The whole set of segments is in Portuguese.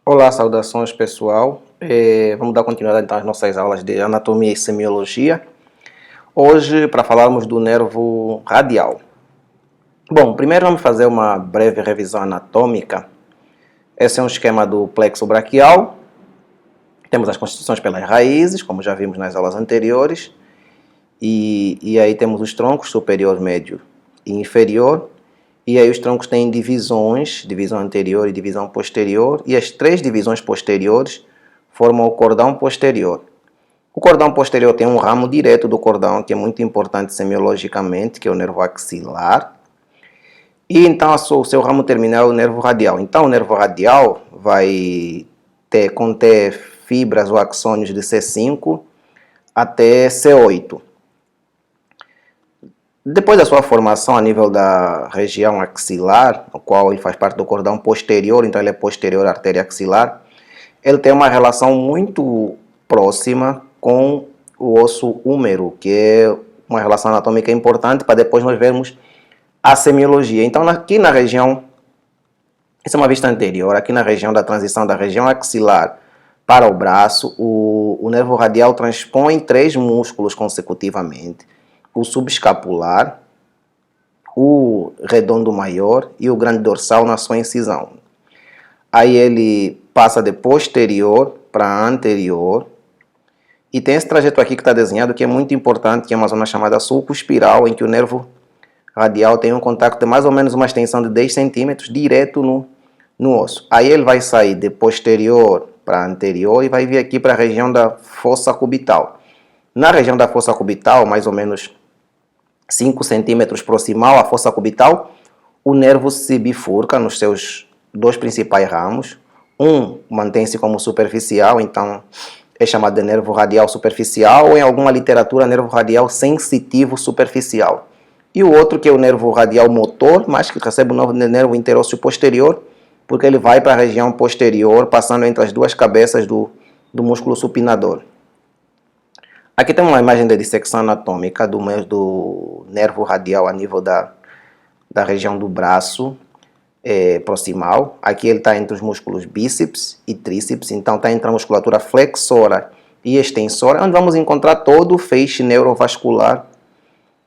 Olá, saudações pessoal. Vamos dar continuidade então às nossas aulas de anatomia e semiologia. Hoje, para falarmos do nervo radial. Bom, primeiro vamos fazer uma breve revisão anatômica. Esse é um esquema do plexo braquial. Temos as constituições pelas raízes, como já vimos nas aulas anteriores. E aí temos os troncos superior, médio e inferior. E aí os troncos têm divisões, divisão anterior e divisão posterior, e as três divisões posteriores formam o cordão posterior. O cordão posterior tem um ramo direto do cordão, que é muito importante semiologicamente, que é o nervo axilar. E então o seu ramo terminal é o nervo radial. Então o nervo radial vai conter fibras ou axônios de C5 até C8. Depois da sua formação a nível da região axilar, o qual ele faz parte do cordão posterior, então ele é posterior à artéria axilar, ele tem uma relação muito próxima com o osso húmero, que é uma relação anatômica importante para depois nós vermos a semiologia. Então aqui na região, essa é uma vista anterior, aqui na região da transição da região axilar para o braço, o nervo radial transpõe três músculos consecutivamente: o subescapular, o redondo maior e o grande dorsal na sua incisão. Aí ele passa de posterior para anterior. E tem esse trajeto aqui que está desenhado, que é muito importante, que é uma zona chamada sulco espiral, em que o nervo radial tem um contato de mais ou menos uma extensão de 10 centímetros direto no osso. Aí ele vai sair de posterior para anterior e vai vir aqui para a região da fossa cubital. Na região da fossa cubital, mais ou menos 5 centímetros proximal à fossa cubital, o nervo se bifurca nos seus dois principais ramos. Um mantém-se como superficial, então é chamado de nervo radial superficial, ou em alguma literatura, nervo radial sensitivo superficial. E o outro, que é o nervo radial motor, mas que recebe o nome de nervo interósseo posterior, porque ele vai para a região posterior, passando entre as duas cabeças do músculo supinador. Aqui tem uma imagem de dissecção anatômica do nervo radial a nível da região do braço proximal. Aqui ele está entre os músculos bíceps e tríceps, então está entre a musculatura flexora e extensora, onde vamos encontrar todo o feixe neurovascular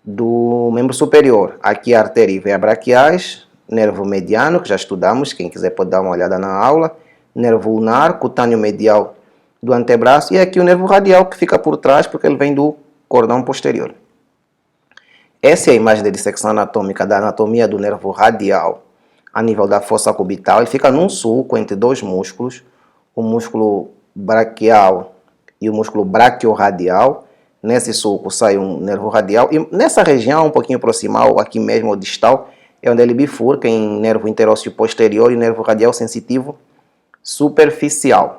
do membro superior. Aqui a artéria e veia braquiais, nervo mediano, que já estudamos, quem quiser pode dar uma olhada na aula, nervo ulnar, cutâneo medial do antebraço, e aqui o nervo radial, que fica por trás porque ele vem do cordão posterior. Essa é a imagem de dissecção anatômica da anatomia do nervo radial a nível da fossa cubital. Ele fica num sulco entre dois músculos, o músculo braquial e o músculo braquiorradial. Nesse sulco sai um nervo radial, e nessa região um pouquinho proximal, aqui mesmo, o distal, é onde ele bifurca em nervo interósseo posterior e nervo radial sensitivo superficial.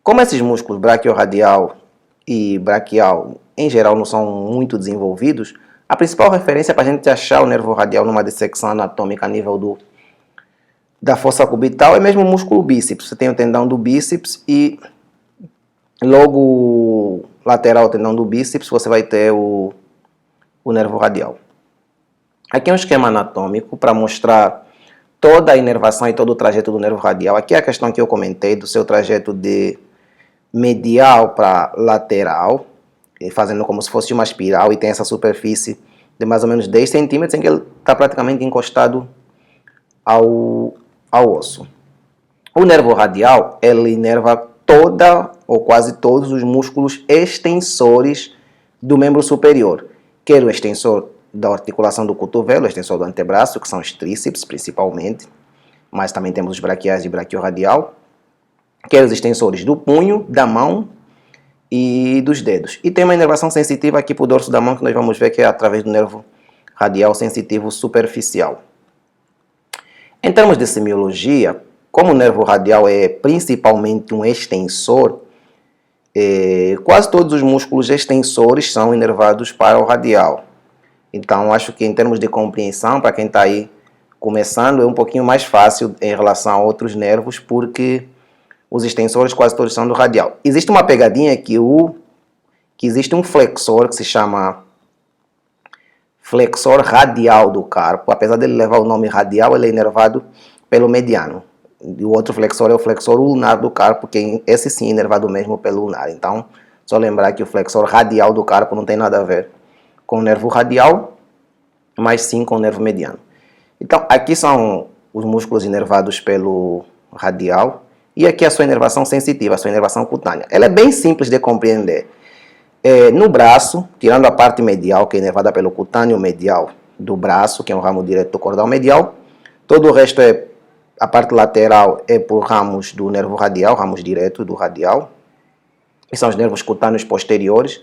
Como esses músculos braquiorradial e braquial, em geral, não são muito desenvolvidos, a principal referência para a gente achar o nervo radial numa dissecção anatômica a nível da fossa cubital é mesmo o músculo bíceps. Você tem o tendão do bíceps e logo lateral ao tendão do bíceps você vai ter o nervo radial. Aqui é um esquema anatômico para mostrar toda a inervação e todo o trajeto do nervo radial. Aqui é a questão que eu comentei do seu trajeto de medial para lateral, fazendo como se fosse uma espiral, e tem essa superfície de mais ou menos 10 centímetros em que ele está praticamente encostado ao osso. O nervo radial, ele inerva toda ou quase todos os músculos extensores do membro superior, quer o extensor da articulação do cotovelo, o extensor do antebraço, que são os tríceps principalmente, mas também temos os braquiais e braquiorradial, quer os extensores do punho, da mão e dos dedos. E tem uma inervação sensitiva aqui para o dorso da mão, que nós vamos ver que é através do nervo radial sensitivo superficial. Em termos de semiologia, como o nervo radial é principalmente um extensor, quase todos os músculos extensores são inervados para o radial. Então, acho que em termos de compreensão, para quem está aí começando, é um pouquinho mais fácil em relação a outros nervos, porque os extensores quase todos são do radial. Existe uma pegadinha que existe um flexor que se chama flexor radial do carpo. Apesar dele levar o nome radial, ele é inervado pelo mediano. E o outro flexor é o flexor ulnar do carpo, que esse sim é inervado mesmo pelo ulnar. Então, só lembrar que o flexor radial do carpo não tem nada a ver com o nervo radial, mas sim com o nervo mediano. Então, aqui são os músculos inervados pelo radial e aqui a sua inervação sensitiva, a sua inervação cutânea. Ela é bem simples de compreender. No braço, tirando a parte medial, que é inervada pelo cutâneo medial do braço, que é um ramo direto do cordão medial, todo o resto a parte lateral é por ramos do nervo radial, ramos diretos do radial, que são os nervos cutâneos posteriores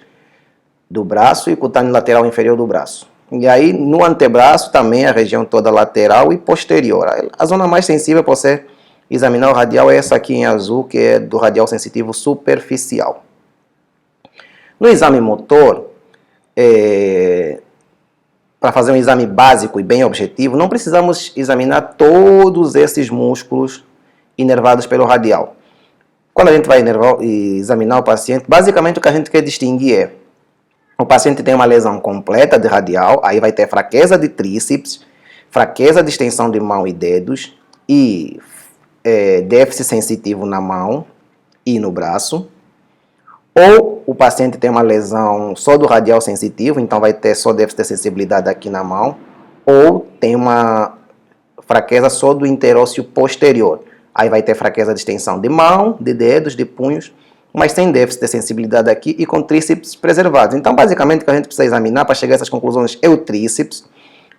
do braço e cutâneo lateral inferior do braço. E aí no antebraço também a região toda lateral e posterior. A zona mais sensível para você examinar o radial é essa aqui em azul, que é do radial sensitivo superficial. No exame motor, para fazer um exame básico e bem objetivo, não precisamos examinar todos esses músculos inervados pelo radial. Quando a gente vai examinar o paciente, basicamente o que a gente quer distinguir é: o paciente tem uma lesão completa de radial, aí vai ter fraqueza de tríceps, fraqueza de extensão de mão e dedos e déficit sensitivo na mão e no braço. Ou o paciente tem uma lesão só do radial sensitivo, então vai ter só déficit de sensibilidade aqui na mão, ou tem uma fraqueza só do interósseo posterior. Aí vai ter fraqueza de extensão de mão, de dedos, de punhos, mas sem déficit de sensibilidade aqui e com tríceps preservados. Então, basicamente, o que a gente precisa examinar para chegar a essas conclusões é o tríceps,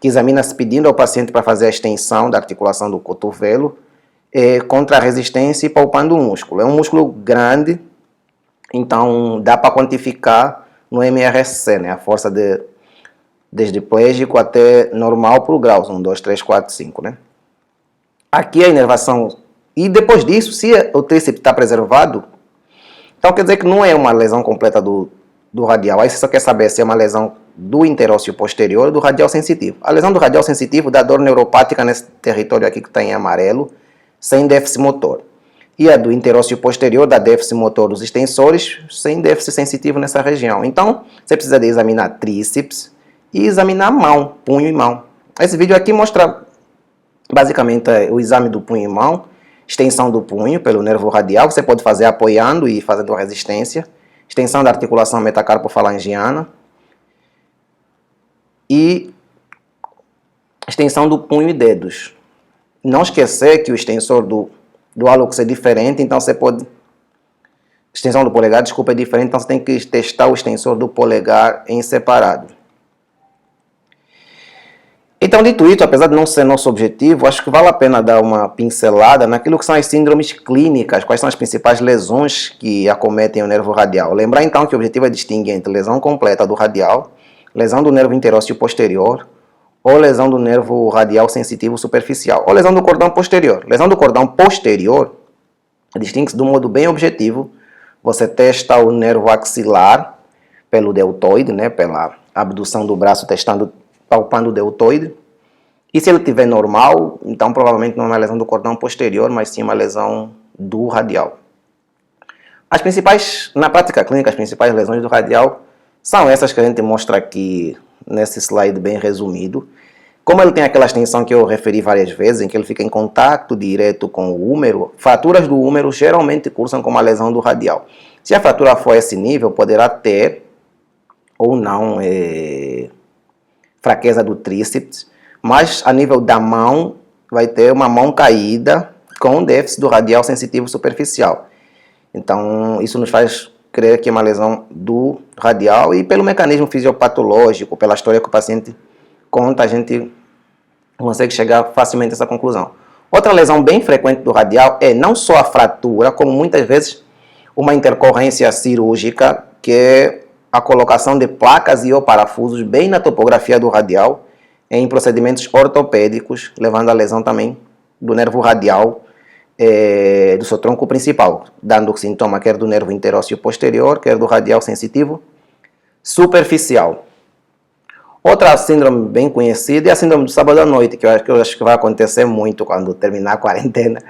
que examina-se pedindo ao paciente para fazer a extensão da articulação do cotovelo contra a resistência e palpando o músculo. É um músculo grande, então dá para quantificar no MRSC, né? A força desde plégico até normal por graus, 1, 2, 3, 4, 5, né? Aqui a inervação, e depois disso, se o tríceps está preservado, então quer dizer que não é uma lesão completa do radial. Aí você só quer saber se é uma lesão do interósseo posterior ou do radial sensitivo. A lesão do radial sensitivo dá dor neuropática nesse território aqui que está em amarelo, sem déficit motor. E a do interósseo posterior dá déficit motor dos extensores, sem déficit sensitivo nessa região. Então, você precisa de examinar tríceps e examinar mão, punho e mão. Esse vídeo aqui mostra basicamente o exame do punho e mão, extensão do punho pelo nervo radial, que você pode fazer apoiando e fazendo resistência, extensão da articulação metacarpofalangiana e extensão do punho e dedos. Não esquecer que o extensor do hálux é diferente, então você pode... Extensão do polegar, desculpa, é diferente, então você tem que testar o extensor do polegar em separado. Então, dito isso, apesar de não ser nosso objetivo, acho que vale a pena dar uma pincelada naquilo que são as síndromes clínicas, quais são as principais lesões que acometem o nervo radial. Lembrar então que o objetivo é distinguir entre lesão completa do radial, lesão do nervo interósseo posterior, ou lesão do nervo radial sensitivo superficial, ou lesão do cordão posterior. Lesão do cordão posterior distingue-se de um modo bem objetivo. Você testa o nervo axilar pelo deltoide, né, pela abdução do braço, palpando o deltoide. E se ele estiver normal, então provavelmente não é uma lesão do cordão posterior, mas sim uma lesão do radial. As principais, na prática clínica, as principais lesões do radial são essas que a gente mostra aqui nesse slide bem resumido. Como ele tem aquela extensão que eu referi várias vezes, em que ele fica em contato direto com o húmero, fraturas do húmero geralmente cursam como uma lesão do radial. Se a fratura for a esse nível, poderá ter ou não fraqueza do tríceps, mas a nível da mão vai ter uma mão caída com déficit do radial sensitivo superficial. Então isso nos faz crer que é uma lesão do radial, e pelo mecanismo fisiopatológico, pela história que o paciente conta, a gente consegue chegar facilmente a essa conclusão. Outra lesão bem frequente do radial é não só a fratura, como muitas vezes uma intercorrência cirúrgica, que é a colocação de placas e ou parafusos bem na topografia do radial, em procedimentos ortopédicos, levando à lesão também do nervo radial, do seu tronco principal, dando sintoma quer do nervo interósseo posterior, quer do radial sensitivo superficial. Outra síndrome bem conhecida é a síndrome do sábado à noite, que eu acho que vai acontecer muito quando terminar a quarentena,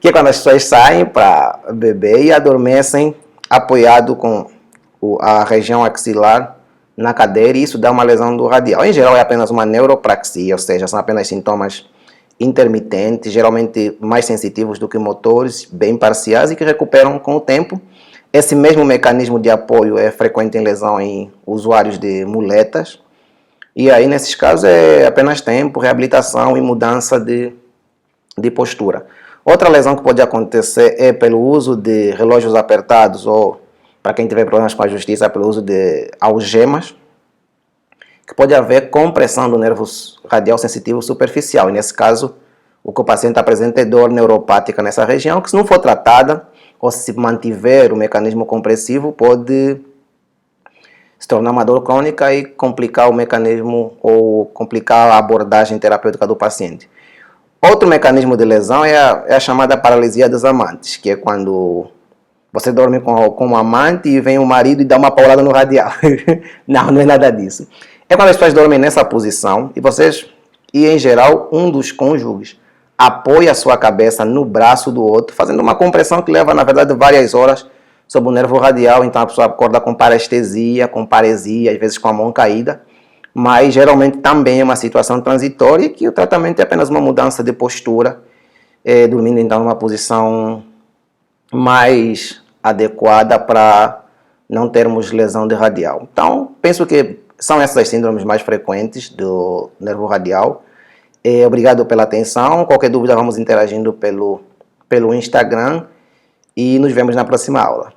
que é quando as pessoas saem para beber e adormecem apoiado com a região axilar na cadeira, e isso dá uma lesão do radial. Em geral é apenas uma neuropraxia, ou seja, são apenas sintomas intermitentes, geralmente mais sensitivos do que motores, bem parciais e que recuperam com o tempo. Esse mesmo mecanismo de apoio é frequente em lesão em usuários de muletas. E aí, nesses casos, é apenas tempo, reabilitação e mudança de postura. Outra lesão que pode acontecer é pelo uso de relógios apertados ou, para quem tiver problemas com a justiça, pelo uso de algemas, que pode haver compressão do nervo radial sensitivo superficial. E nesse caso, o que o paciente apresenta é dor neuropática nessa região, que se não for tratada, ou se mantiver o mecanismo compressivo, pode se tornar uma dor crônica e complicar o mecanismo ou complicar a abordagem terapêutica do paciente. Outro mecanismo de lesão é a chamada paralisia dos amantes, que é quando você dorme com um amante e vem o marido e dá uma paulada no radial. Não, não é nada disso. É quando as pessoas dormem nessa posição e em geral, um dos cônjuges apoia a sua cabeça no braço do outro, fazendo uma compressão que leva, na verdade, várias horas sobre o nervo radial. Então a pessoa acorda com parestesia, com paresia, às vezes com a mão caída. Mas geralmente também é uma situação transitória e que o tratamento é apenas uma mudança de postura, dormindo então numa posição mais adequada para não termos lesão de radial. Então, penso que são essas as síndromes mais frequentes do nervo radial. Obrigado pela atenção. Qualquer dúvida, vamos interagindo pelo Instagram e nos vemos na próxima aula.